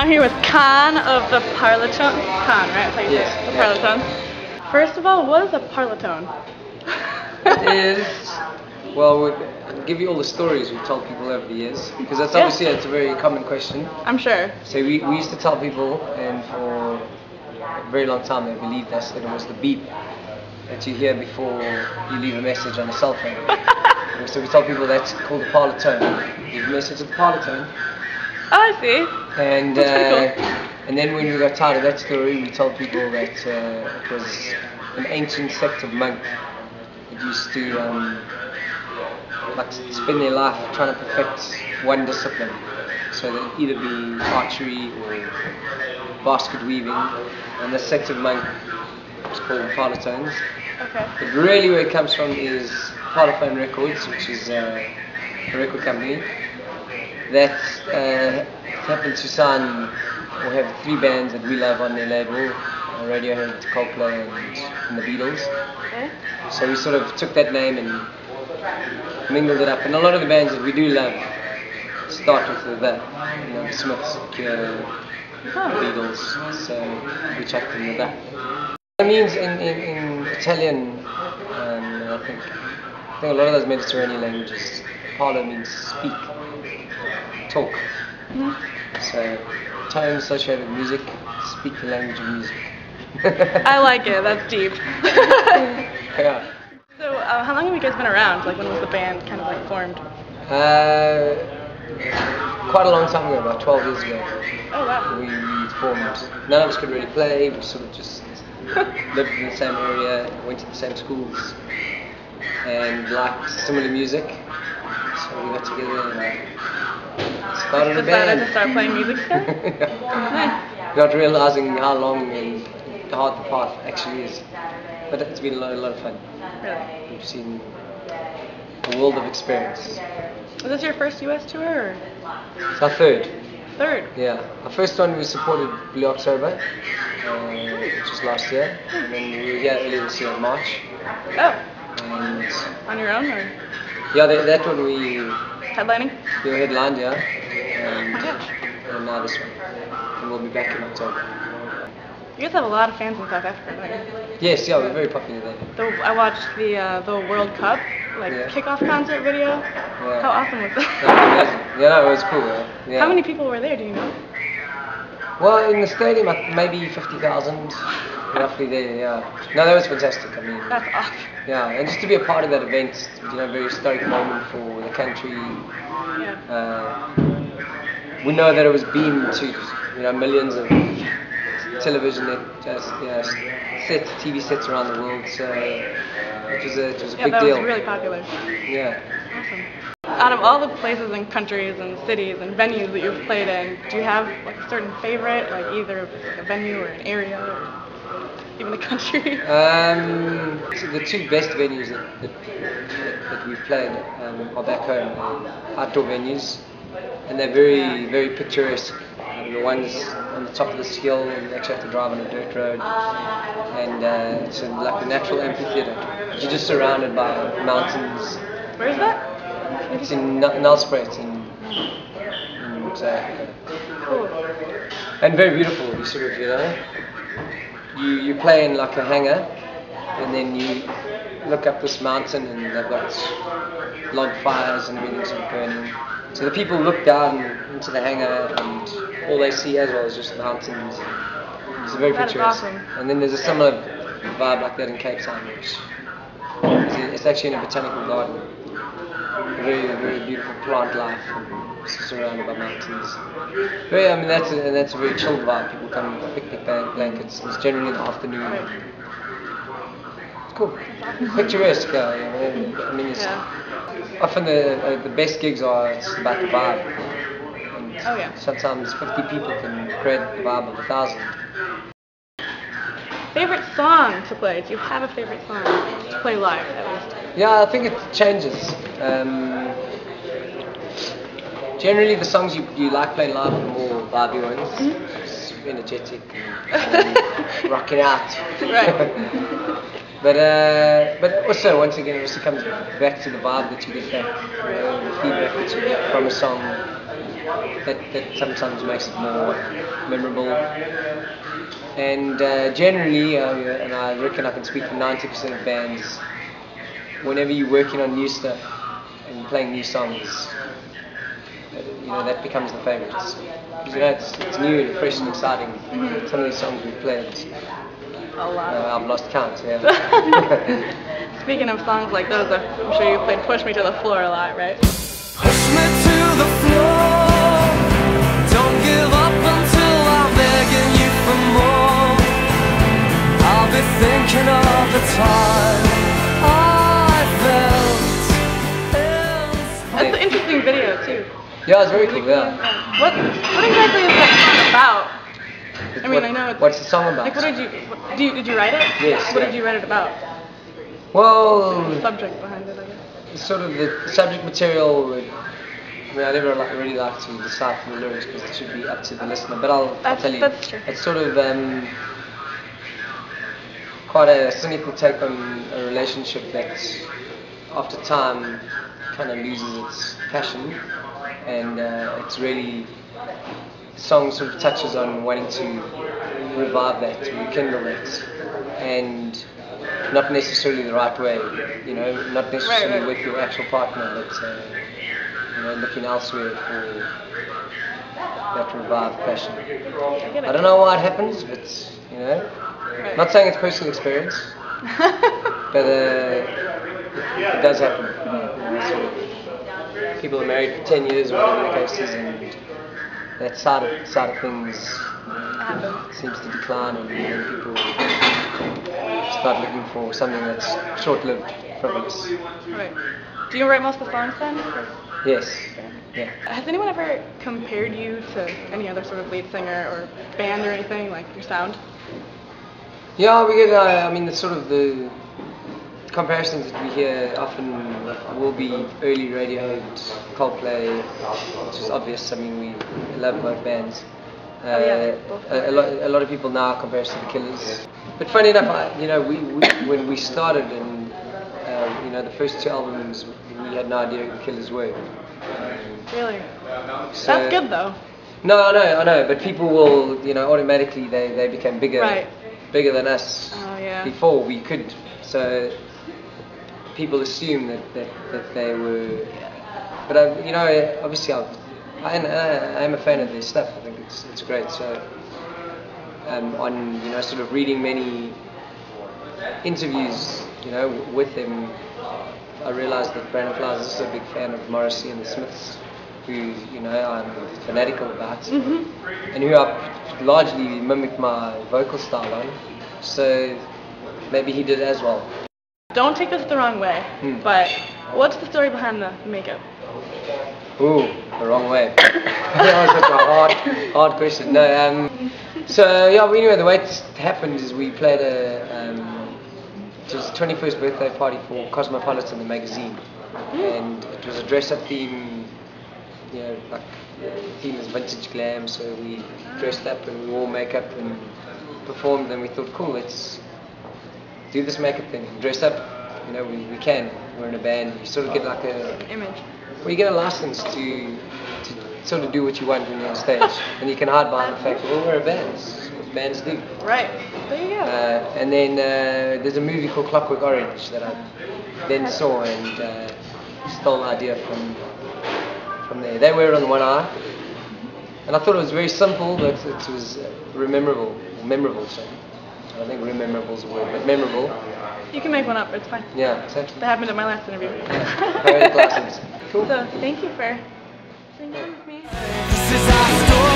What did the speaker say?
I'm here with Kahn of the Parlotones. Kahn, right? That's how you say it. The Parlotones. First of all, what is a parlotone? It is, well, I'll give you all the stories we've told people over the years, because that's obviously it's a very common question. I'm sure. So we used to tell people, and for a very long time they believed us, that it was the beep that you hear before you leave a message on a cell phone. So we told people that's called a parlotone. Leave a message at the parlotone. Oh, I see. And cool. and then when we got tired of that story, we told people that it was an ancient sect of monks that used to like spend their life trying to perfect one discipline. So that either be archery or basket weaving, and the sect of monk is called Parlotones. Okay. But really where it comes from is Parlophone Records, which is a record company that happened to sign or have three bands that we love on their label, Radiohead, Coldplay and the Beatles. Okay. So we sort of took that name and mingled it up, and a lot of the bands that we do love start with that, you know, the Smiths, Cure, the Beatles, so we chucked them with that. It means in Italian, I think a lot of those Mediterranean languages, parlo means speak, talk. So tones associated with music, speak the language of music. I like it, that's deep. Yeah. So how long have you guys been around? Like when was the band kind of like formed? Quite a long time ago, about 12 years ago. Oh wow. We formed. None of us could really play, we sort of just lived in the same area, went to the same schools, and liked similar music. So we got together and started a band. Decided to start playing music together? Nice. Not realizing how long and hard the path actually is. But it's been a lot of fun. Really? We've seen a world of experience. Was this your first US tour? Or? It's our third. Third? Yeah. Our first one we supported Belly Up Tavern, which was last year. And then we were here earlier this year in March. Oh. And on your own or? yeah, that one we headlining? We were headlined, yeah. Oh my gosh. And now this one. And we'll be back in October. You guys have a lot of fans in South Africa, right? Yes, yeah, we're very popular there. I watched the World Cup kickoff concert video. Yeah. How awesome was that? Yeah, no, it was cool. Yeah. How many people were there? Do you know? Well, in the stadium, maybe 50,000, roughly there. Yeah. No, that was fantastic. I mean, that's awesome. Yeah, and just to be a part of that event, you know, very historic moment for the country. Yeah. We know that it was beamed to, you know, millions of television sets, TV sets around the world, so it was a big that deal. Was really popular. Yeah. Awesome. Out of all the places and countries and cities and venues that you've played in, do you have like a certain favorite, like either like a venue or an area or even the country? So the two best venues that we've played are back home, outdoor venues, and they're very picturesque. The ones on the top of this hill, you actually have to drive on a dirt road, and it's like a natural amphitheater. You're just surrounded by mountains. Where is that? It's in Nelspruit in South Africa. Cool. And very beautiful. You sort of, you know, you play in like a hangar, and then you look up this mountain, and they've got log fires and everything sort of burning. So the people look down into the hangar, and all they see as well is just mountains. It's very picturesque. Awesome. And then there's a similar vibe like that in Cape Town, which it's actually in a botanical garden. Very beautiful plant life, and surrounded by mountains. I mean that's a very chilled vibe. People come with picnic blankets. It's generally in the afternoon. It's cool, picturesque. I mean, it's often the best gigs are it's about the vibe. And sometimes 50 people can create the vibe of 1,000. Favorite song to play? Do you have a favorite song to play live at least? Yeah, I think it changes. Generally, the songs you like playing live are the more vibey ones, just energetic and rocking out. Right. But also, once again, it also comes back to the vibe that you get back, the feedback that you get from a song. that sometimes makes it more memorable. And generally, and I reckon I can speak for 90% of bands, whenever you're working on new stuff and playing new songs, that becomes the favourites. Because it's new and fresh and exciting. Mm-hmm. Some of these songs we've played, a lot. I've lost count. Yeah. Speaking of songs like those, I'm sure you played "Push Me to the Floor" a lot, right? Push me to the floor. Don't give up until I'm begging you for more. I'll be thinking of the time I felt. That's an interesting video too. Yeah, it's very cool. Yeah. What exactly is that song about? I mean, I know it's... What's the song about? Like, did you write it? Yes. What did you write it about? Well... The subject behind it, I guess. Sort of the subject material, I never really like to decipher the lyrics because it should be up to the listener, but I'll tell you. That's true. It's sort of quite a cynical take on a relationship that, after time, kind of loses its passion, and it's really... The song sort of touches on wanting to revive that, to rekindle it, and not necessarily the right way, not necessarily with your actual partner, but looking elsewhere for that revived passion. I don't know why it happens, but not saying it's personal experience, but it does happen. People are married for 10 years or whatever the case is, and that side of things seems to decline, and people start looking for something that's short-lived, frivolous. Right. Do you write most of the songs then? Yes. Yeah. Has anyone ever compared you to any other sort of lead singer or band or anything, like your sound? Yeah, we get. The sort of the comparisons that we hear often will be early Radiohead, Coldplay, which is obvious. I mean, we love both bands. A lot of people now compare us to the Killers. But funny enough, we when we started and the first two albums, we had no idea who the Killers were. Really? So, that's good though. No, I know, but people will, automatically they became bigger than us before we could. So people assume that they were, but obviously I am a fan of their stuff. I think it's great. So on sort of reading many interviews with them, I realised that Brandon Flowers is also a big fan of Morrissey and the Smiths, who I'm fanatical about, and who I largely mimicked my vocal style on. So maybe he did as well. Don't take this the wrong way, but what's the story behind the makeup? Ooh, the wrong way. That was such a hard question. No, so yeah, anyway, the way it happened is we played it was the 21st birthday party for Cosmopolitan, the magazine, and it was a dress-up theme. Like the theme is vintage glam, so we dressed up and we wore makeup and performed. And we thought, cool, let's do this makeup thing, dress up. We can. We're in a band. You sort of get like a image. Well, you get a license to sort of do what you want when you're on stage, and you can hide behind the fact, well, we're a band. This is what bands do. Right. There you go. And then there's a movie called Clockwork Orange that I then saw and stole an idea from there. They wear it on one eye, and I thought it was very simple, but it was memorable. So I don't think rememberable is a word, but memorable. You can make one up. It's fine. Yeah, exactly. That happened at my last interview. Yeah. Cool. So thank you for singing with me. This is our story.